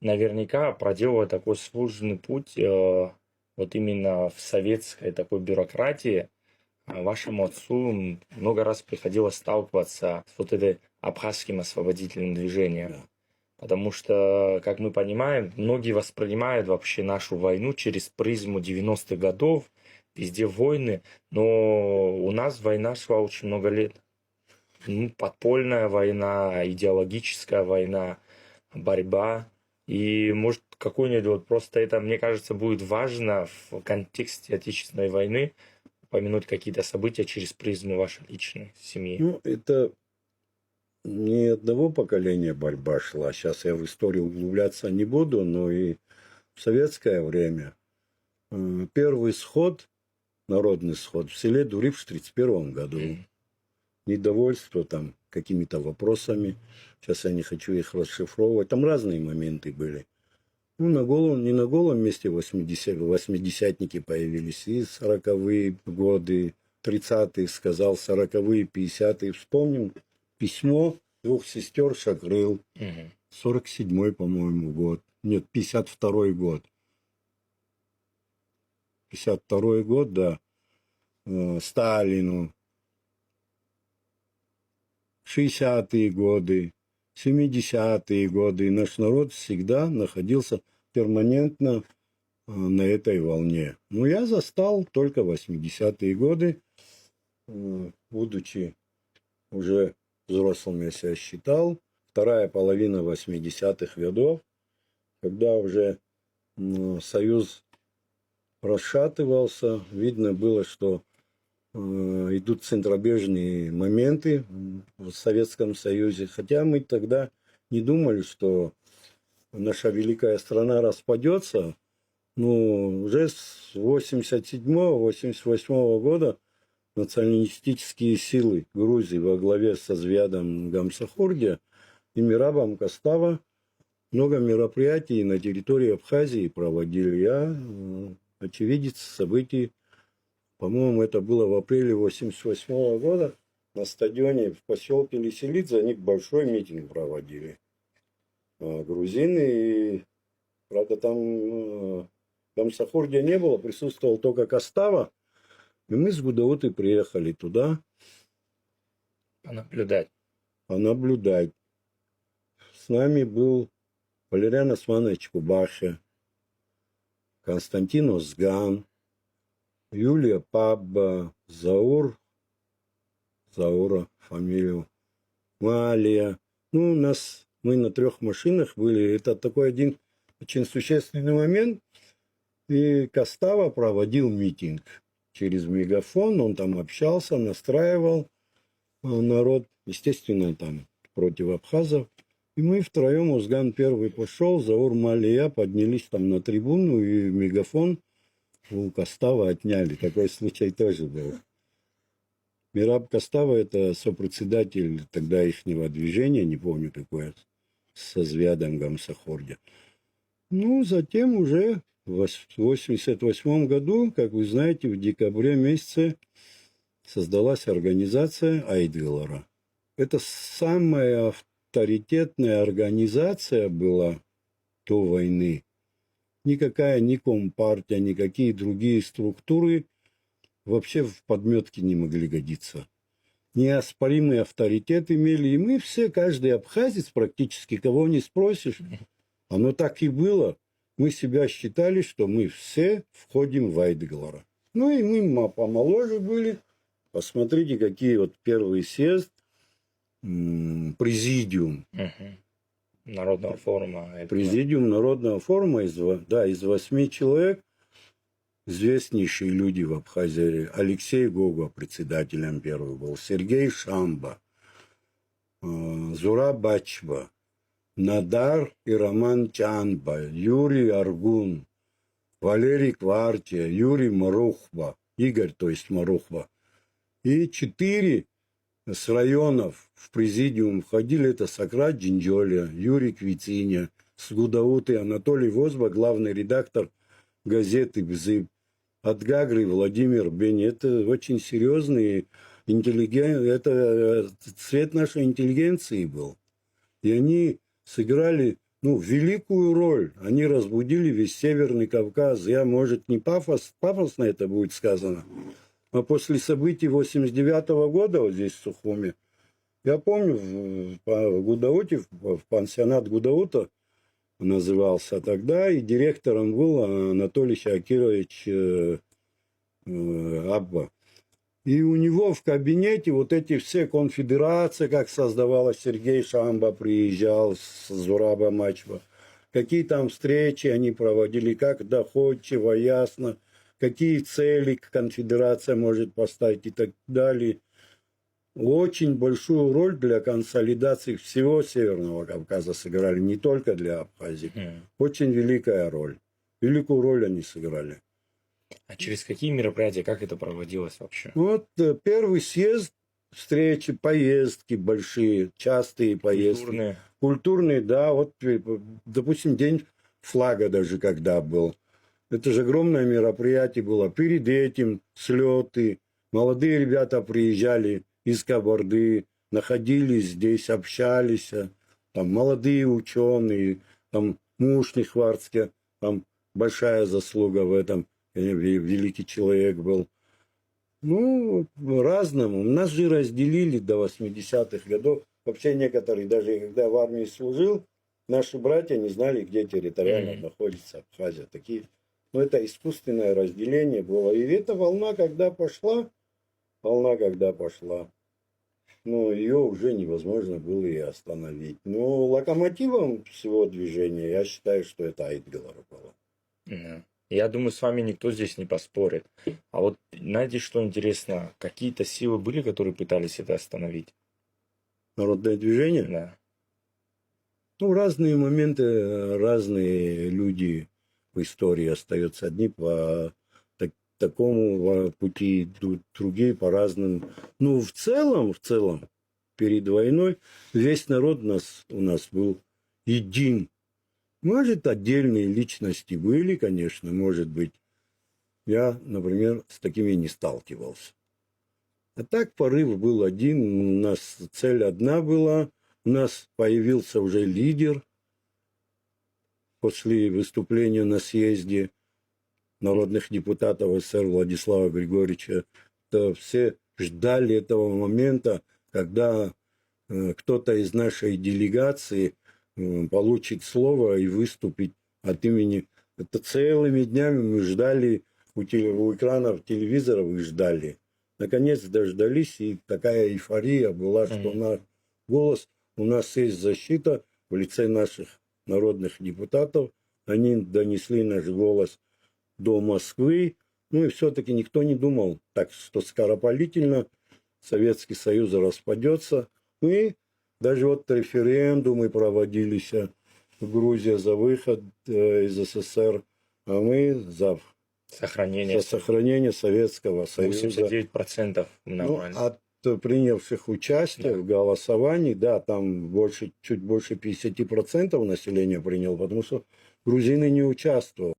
наверняка проделывая такой сложный путь, вот именно в советской такой бюрократии, вашему отцу много раз приходилось сталкиваться с вот этой абхазским освободительным движением. Да. Потому что, как мы понимаем, многие воспринимают вообще нашу войну через призму 90-х годов, везде войны, но у нас война шла очень много лет. Подпольная война, идеологическая война, борьба. И может какой-нибудь вот просто это, мне кажется, будет важно в контексте Отечественной войны упомянуть какие-то события через призму вашей личной семьи. Ну, это не одного поколения борьба шла. Сейчас я в историю углубляться не буду, но и в советское время первый сход, народный сход в селе Дурив в 1931 году. Недовольство там какими-то вопросами. Сейчас я не хочу их расшифровывать. Там разные моменты были. Ну, не на голом месте 80-ники появились. И 40-е годы, 30-е, сказал, 40-е, 50-е. Вспомним письмо двух сестер Шакрыл. 47-й, по-моему, год. Нет, 52-й год. 52-й год, да. Сталину. 60-е годы, 70-е годы. Наш народ всегда находился перманентно на этой волне. Но я застал только 80-е годы, будучи уже взрослым, я себя считал. Вторая половина 80-х годов, когда уже Союз расшатывался, видно было, что идут центробежные моменты в Советском Союзе. Хотя мы тогда не думали, что наша великая страна распадется. Но уже с 87-88 года националистические силы Грузии во главе со Звядом Гамсахурдия и Мирабом Костава много мероприятий на территории Абхазии проводили. Я очевидец событий. По-моему, это было в апреле 1988 года на стадионе в поселке Лиселидзе. Они большой митинг проводили. Грузины. И, правда, там Гамсахурдия не было, присутствовал только Костава. И мы с Гудауты приехали туда. Понаблюдать. С нами был Валериан Османович Кубаша, Константин Озган, Юлия Пабба, Заура фамилию, Малия. Ну, мы на 3 машинах были. Это такой один очень существенный момент. И Костава проводил митинг через мегафон. Он там общался, настраивал народ. Естественно, там против абхазов. И мы втроем, Узган первый пошел, Заур, Малия поднялись там на трибуну, и мегафон у Костава отняли. Такой случай тоже был. Мираб Костава – это сопредседатель тогда ихнего движения, не помню какое, со Звядом Гамсахурдия. Ну, затем уже в 1988 году, как вы знаете, в декабре месяце создалась организация Айдгылара. Это самая авторитетная организация была до войны. Никакая ни компартия, никакие другие структуры вообще в подметке не могли годиться. Неоспоримый авторитет имели. И мы все, каждый абхазец, практически кого не спросишь, оно так и было. Мы себя считали, что мы все входим в Айдгылара. Ну и мы помоложе были. Посмотрите, какие вот первый съезд, президиум. Народного форума. Президиум Народного форума из 8 человек. Известнейшие люди в Абхазии. Алексей Гога председателем первый был. Сергей Шамба. Зура Бачба. Надар и Роман Чанба. Юрий Аргун. Валерий Квартия. Юрий Марухба. Игорь, то есть Марухба. И 4 с районов в президиум входили. Это Сократ Джинджоля, Юрий Квитиня, с Гудауты Анатолий Возба, главный редактор газеты «Бзыб», от Гагры Владимир Бени. Это очень серьезные интеллигенты. Это цвет нашей интеллигенции был. И они сыграли великую роль. Они разбудили весь Северный Кавказ. Я, может, не пафосно это будет сказано, а после событий 89 года вот здесь, в Сухуме, я помню, в Гудауте, в пансионат Гудаута назывался тогда, и директором был Анатолий Шакирович Абба. И у него в кабинете вот эти все конфедерации, как создавалась, Сергей Шамба приезжал с Зураба Мачва, какие там встречи они проводили, как доходчиво, ясно, какие цели конфедерация может поставить и так далее. Очень большую роль для консолидации всего Северного Кавказа сыграли, не только для Абхазии. Очень великая роль. Великую роль они сыграли. А через какие мероприятия, как это проводилось вообще? Вот первый съезд, встречи, поездки большие, частые поездки. Культурные. Культурные, да. Вот, допустим, День флага даже когда был. Это же огромное мероприятие было. Перед этим слеты. Молодые ребята приезжали из Кабарды, находились здесь, общались. Там молодые ученые, там Мушни Хварцке, там большая заслуга в этом. Великий человек был. Разному. Нас же разделили до 80-х годов. Вообще некоторые, даже когда в армии служил, наши братья не знали, где территориально находится Абхазия. Такие, это искусственное разделение было. И эта волна, когда пошла, ее уже невозможно было и остановить. Но локомотивом всего движения, я считаю, что это Айтгалар было. Я думаю, с вами никто здесь не поспорит. А вот, знаете, что интересно? Какие-то силы были, которые пытались это остановить? Народное движение? Да. Разные моменты, разные люди в истории остаются. Одни по такому пути идут, другие по разным. В целом, перед войной весь народ у нас был един. Может, отдельные личности были, конечно, может быть. Я, например, с такими не сталкивался. А так порыв был один, у нас цель одна была, у нас появился уже лидер после выступления на съезде народных депутатов СССР Владислава Григорьевича. То все ждали этого момента, когда кто-то из нашей делегации получит слово и выступить от имени. Это целыми днями мы ждали у экранов телевизоров и ждали. Наконец дождались, и такая эйфория была, что наш голос, у нас есть защита в лице наших народных депутатов. Они донесли наш голос до Москвы. И все-таки никто не думал так, что скоропалительно Советский Союз распадется. И даже вот референдумы проводились в Грузии за выход из СССР, а мы за сохранение Советского Союза. 89% нормально. От принявших участие в голосовании, да, там чуть больше 50% населения приняло, потому что грузины не участвовали.